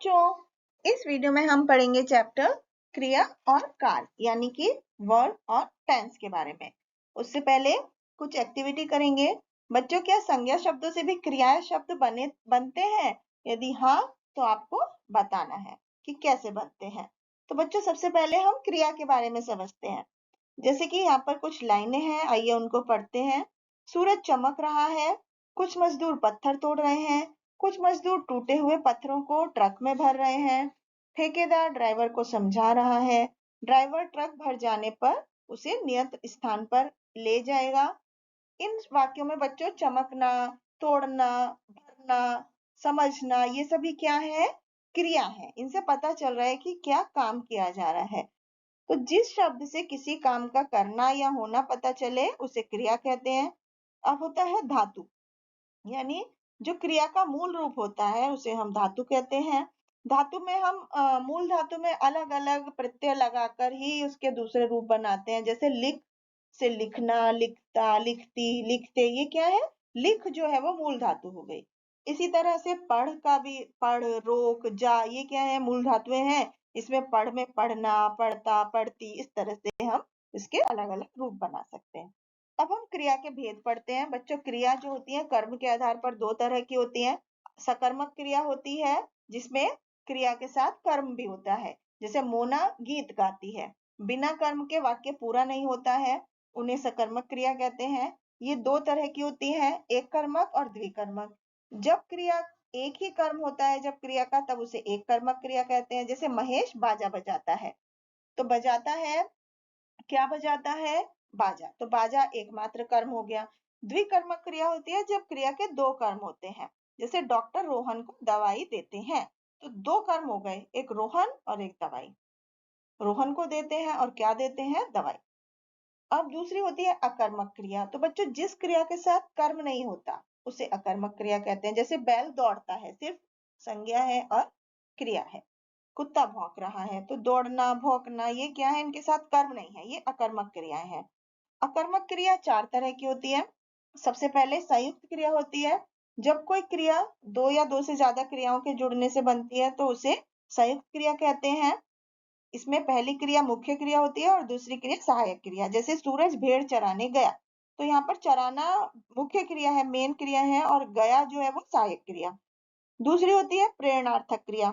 बच्चों, इस वीडियो में हम पढ़ेंगे चैप्टर क्रिया और काल यानी कि वर्ब और टेंस के बारे में। उससे पहले कुछ एक्टिविटी करेंगे। बच्चों, क्या संज्ञा शब्दों से भी क्रिया शब्द बनते हैं? यदि हाँ, तो आपको बताना है कि कैसे बनते हैं। तो बच्चों, सबसे पहले हम क्रिया के बारे में समझते हैं। जैसे कि यहाँ पर कुछ लाइनें हैं, आइए उनको पढ़ते हैं। सूरज चमक रहा है, कुछ मजदूर पत्थर तोड़ रहे हैं, कुछ मजदूर टूटे हुए पत्थरों को ट्रक में भर रहे हैं, ठेकेदार ड्राइवर को समझा रहा है, ड्राइवर ट्रक भर जाने पर उसे नियत स्थान पर ले जाएगा। इन वाक्यों में बच्चों चमकना, तोड़ना, भरना, समझना, ये सभी क्या है? क्रिया है। इनसे पता चल रहा है कि क्या काम किया जा रहा है। तो जिस शब्द से किसी काम का करना या होना पता चले उसे क्रिया कहते हैं। अब होता है धातु, यानी जो क्रिया का मूल रूप होता है उसे हम धातु कहते हैं। धातु में हम मूल धातु में अलग अलग प्रत्यय लगाकर ही उसके दूसरे रूप बनाते हैं। जैसे लिख से लिखना, लिखता, लिखती, लिखते, ये क्या है? लिख जो है वो मूल धातु हो गई। इसी तरह से पढ़ का भी पढ़, रोक, जा, ये क्या है? मूल धातुएं हैं। इसमें पढ़ में पढ़ना, पढ़ता, पढ़ती, इस तरह से हम इसके अलग अलग रूप बना सकते हैं। अब हम क्रिया के भेद पढ़ते हैं। बच्चों, क्रिया जो होती है कर्म के आधार पर दो तरह की होती है। सकर्मक क्रिया होती है जिसमें क्रिया के साथ कर्म भी होता है। जैसे मोना गीत गाती है, बिना कर्म के वाक्य पूरा नहीं होता है, उन्हें सकर्मक क्रिया कहते हैं। ये दो तरह की होती है, एक कर्मक और द्विकर्मक। जब क्रिया एक ही कर्म होता है जब क्रिया का, तब उसे एक कर्मक क्रिया कहते हैं। जैसे महेश बाजा बजाता है, तो बजाता है, क्या बजाता है? बाजा। तो बाजा एकमात्र कर्म हो गया। द्विकर्मक क्रिया होती है जब क्रिया के दो कर्म होते हैं। जैसे डॉक्टर रोहन को दवाई देते हैं, तो दो कर्म हो गए, एक रोहन और एक दवाई। रोहन को देते हैं और क्या देते हैं? दवाई। अब दूसरी होती है अकर्मक क्रिया। तो बच्चों, जिस क्रिया के साथ कर्म नहीं होता उसे अकर्मक क्रिया कहते हैं। जैसे बैल दौड़ता है, सिर्फ संज्ञा है और क्रिया है। कुत्ता भौंक रहा है, तो दौड़ना, भौंकना, ये क्या है? इनके साथ कर्म नहीं है, ये अकर्मक क्रियाएं हैं। अकर्मक क्रिया चार तरह की होती है। सबसे पहले संयुक्त क्रिया होती है। जब कोई क्रिया दो या दो से ज्यादा क्रियाओं के जुड़ने से बनती है तो उसे संयुक्त क्रिया कहते हैं। इसमें पहली क्रिया मुख्य क्रिया होती है और दूसरी क्रिया सहायक क्रिया। जैसे सूरज भेड़ चराने गया, तो यहाँ पर चराना मुख्य क्रिया है, मेन क्रिया है, और गया जो है वो सहायक क्रिया। दूसरी होती है प्रेरणार्थक क्रिया।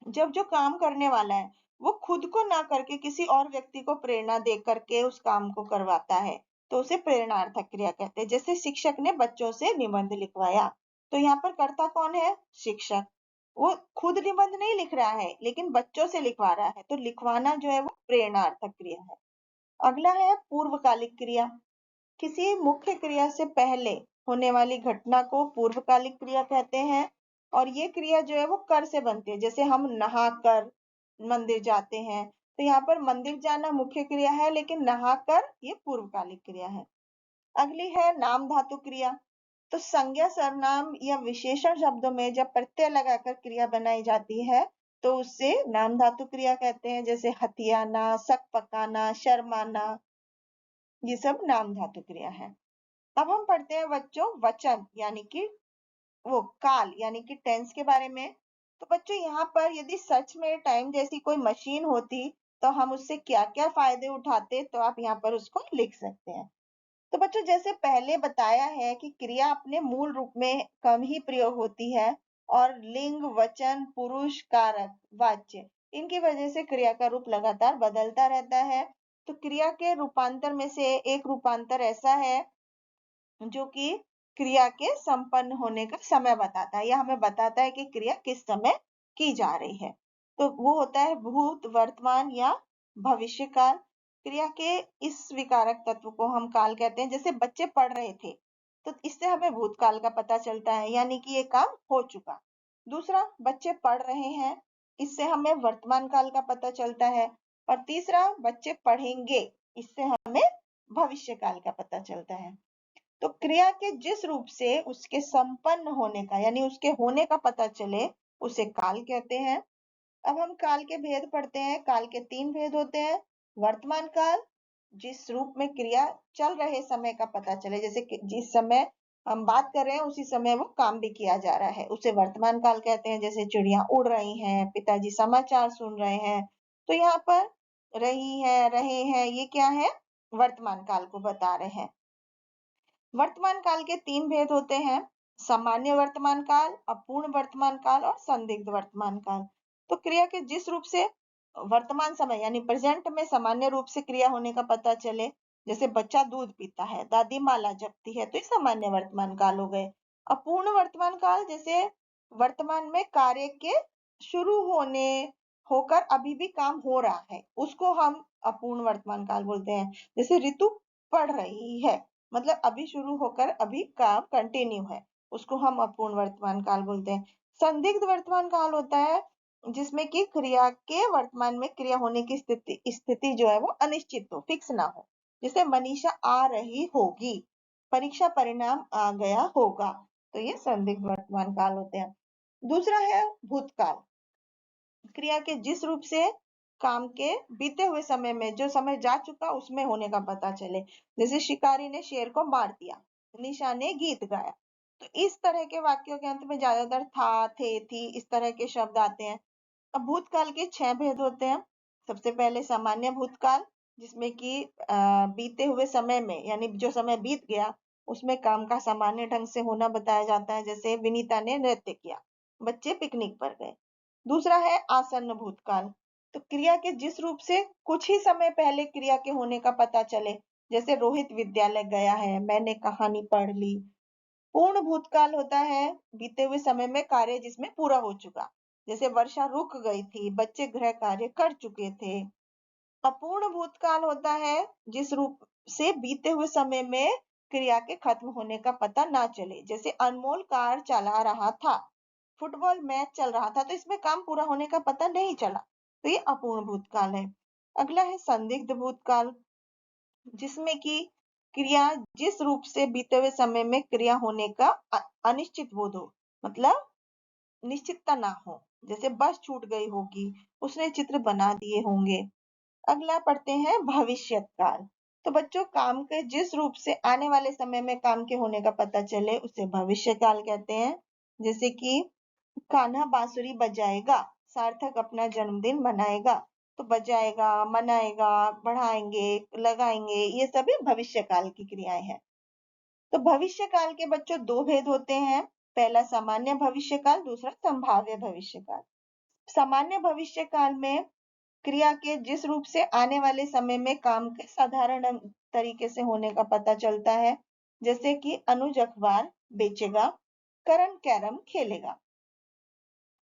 जब जो काम करने वाला है वो खुद को ना करके किसी और व्यक्ति को प्रेरणा दे करके उस काम को करवाता है, तो उसे प्रेरणार्थक क्रिया कहते हैं। जैसे शिक्षक ने बच्चों से निबंध लिखवाया, तो यहाँ पर कर्ता कौन है? शिक्षक। वो खुद निबंध नहीं लिख रहा है लेकिन बच्चों से लिखवा रहा है, तो लिखवाना जो है वो प्रेरणार्थक क्रिया है। अगला है पूर्वकालिक क्रिया। किसी मुख्य क्रिया से पहले होने वाली घटना को पूर्वकालिक क्रिया कहते हैं। और ये क्रिया जो है वो कर से बनती है। जैसे हम नहा कर मंदिर जाते हैं, तो यहाँ पर मंदिर जाना मुख्य क्रिया है लेकिन नहाकर ये पूर्वकालिक क्रिया है। अगली है नाम धातु क्रिया। तो संज्ञा, सर्वनाम या विशेषण शब्दों में जब प्रत्यय लगाकर क्रिया बनाई जाती है तो उससे नाम धातु क्रिया कहते हैं। जैसे हथियाना, शक पकाना, शर्माना, ये सब नाम धातु क्रिया है। अब हम पढ़ते हैं बच्चों वचन यानी कि वो काल यानी कि टेंस के बारे में। तो बच्चों, यहाँ पर यदि सच में टाइम जैसी कोई मशीन होती तो हम उससे क्या क्या फायदे उठाते, तो आप यहाँ पर उसको लिख सकते हैं। तो बच्चों, जैसे पहले बताया है कि क्रिया अपने मूल रूप में कम ही प्रयोग होती है और लिंग, वचन, पुरुष, कारक, वाच्य, इनकी वजह से क्रिया का रूप लगातार बदलता रहता है। तो क्रिया के रूपांतर में से एक रूपांतर ऐसा है जो कि क्रिया के संपन्न होने का समय बताता है, या हमें बताता है कि क्रिया किस समय की जा रही है। तो वो होता है भूत, वर्तमान या भविष्य काल। क्रिया के इस विकारक तत्व को हम काल कहते हैं। जैसे बच्चे पढ़ रहे थे, तो इससे हमें भूतकाल का पता चलता है, यानी कि ये काम हो चुका। दूसरा, बच्चे पढ़ रहे हैं, इससे हमें वर्तमान काल का पता चलता है। और तीसरा, बच्चे पढ़ेंगे, इससे हमें भविष्य काल का पता चलता है। तो क्रिया के जिस रूप से उसके संपन्न होने का यानी उसके होने का पता चले उसे काल कहते हैं। अब हम काल के भेद पढ़ते हैं। काल के तीन भेद होते हैं। वर्तमान काल, जिस रूप में क्रिया चल रहे समय का पता चले, जैसे कि जिस समय हम बात कर रहे हैं उसी समय वो काम भी किया जा रहा है, उसे वर्तमान काल कहते हैं। जैसे चिड़िया उड़ रही हैं, पिताजी समाचार सुन रहे हैं, तो यहाँ पर रही है, रहे हैं, ये क्या है, वर्तमान काल को बता रहे हैं। वर्तमान काल के 3 भेद होते हैं, सामान्य वर्तमान काल, अपूर्ण वर्तमान काल और संदिग्ध वर्तमान काल। तो क्रिया के जिस रूप से वर्तमान समय यानी प्रेजेंट में सामान्य रूप से क्रिया होने का पता चले, जैसे बच्चा दूध पीता है, दादी माला जपती है, तो ये सामान्य वर्तमान काल हो गए। अपूर्ण वर्तमान काल जैसे वर्तमान में कार्य के शुरू होने होकर अभी भी काम हो रहा है, उसको हम अपूर्ण वर्तमान काल बोलते हैं। जैसे ऋतु पढ़ रही है, मतलब अभी शुरू होकर अभी काम कंटिन्यू है, उसको हम अपूर्ण वर्तमान काल बोलते हैं। संदिग्ध वर्तमान काल होता है जिसमें कि क्रिया के वर्तमान में क्रिया होने की स्थिति जो है वो अनिश्चित हो, फिक्स ना हो। जैसे मनीषा आ रही होगी, परीक्षा परिणाम आ गया होगा, तो ये संदिग्ध वर्तमान काल होते हैं। दूसरा है भूतकाल, क्रिया के जिस रूप से काम के बीते हुए समय में, जो समय जा चुका उसमें होने का पता चले। जैसे शिकारी ने शेर को मार दिया, निशा ने गीत गाया। तो इस तरह के वाक्यों के अंत में ज्यादातर था, थे, थी, इस तरह के शब्द आते हैं। अब भूतकाल के 6 भेद होते हैं। सबसे पहले सामान्य भूतकाल, जिसमें कि बीते हुए समय में यानी जो समय बीत गया उसमें काम का सामान्य ढंग से होना बताया जाता है। जैसे विनीता ने नृत्य किया, बच्चे पिकनिक पर गए। दूसरा है आसन्न भूतकाल, तो क्रिया के जिस रूप से कुछ ही समय पहले क्रिया के होने का पता चले। जैसे रोहित विद्यालय गया है, मैंने कहानी पढ़ ली। पूर्ण भूतकाल होता है बीते हुए समय में कार्य जिसमें पूरा हो चुका। जैसे वर्षा रुक गई थी, बच्चे गृह कार्य कर चुके थे। अपूर्ण भूतकाल होता है जिस रूप से बीते हुए समय में क्रिया के खत्म होने का पता ना चले। जैसे अनमोल कार चला रहा था, फुटबॉल मैच चल रहा था, तो इसमें काम पूरा होने का पता नहीं चला, तो ये अपूर्ण भूतकाल है। अगला है संदिग्ध भूतकाल, जिसमें कि क्रिया जिस रूप से बीते हुए समय में क्रिया होने का अनिश्चित बोध हो, मतलब निश्चितता ना हो। जैसे बस छूट गई होगी, उसने चित्र बना दिए होंगे। अगला पढ़ते हैं भविष्य काल, तो बच्चों काम के जिस रूप से आने वाले समय में काम के होने का पता चले उसे भविष्य काल कहते हैं। जैसे कि कान्हा बांसुरी बजाएगा, सार्थक अपना जन्मदिन मनाएगा, तो बजाएगा, मनाएगा, बढ़ाएंगे, लगाएंगे, ये सभी भविष्य काल की क्रियाएं हैं। तो भविष्य काल के बच्चों 2 भेद होते हैं, पहला सामान्य भविष्य काल, दूसरा संभाव्य भविष्य काल। सामान्य भविष्य काल में क्रिया के जिस रूप से आने वाले समय में काम के साधारण तरीके से होने का पता चलता है। जैसे कि अनुज अखबार बेचेगा, करण कैरम खेलेगा।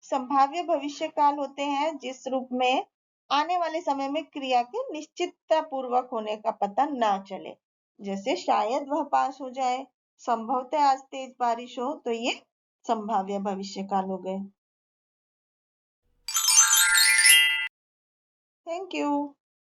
संभाव्य भविष्य काल होते हैं जिस रूप में आने वाले समय में क्रिया के निश्चितता पूर्वक होने का पता ना चले। जैसे शायद वह पास हो जाए, संभवतः आज तेज बारिश हो, तो ये संभाव्य भविष्य काल हो गए। Thank you.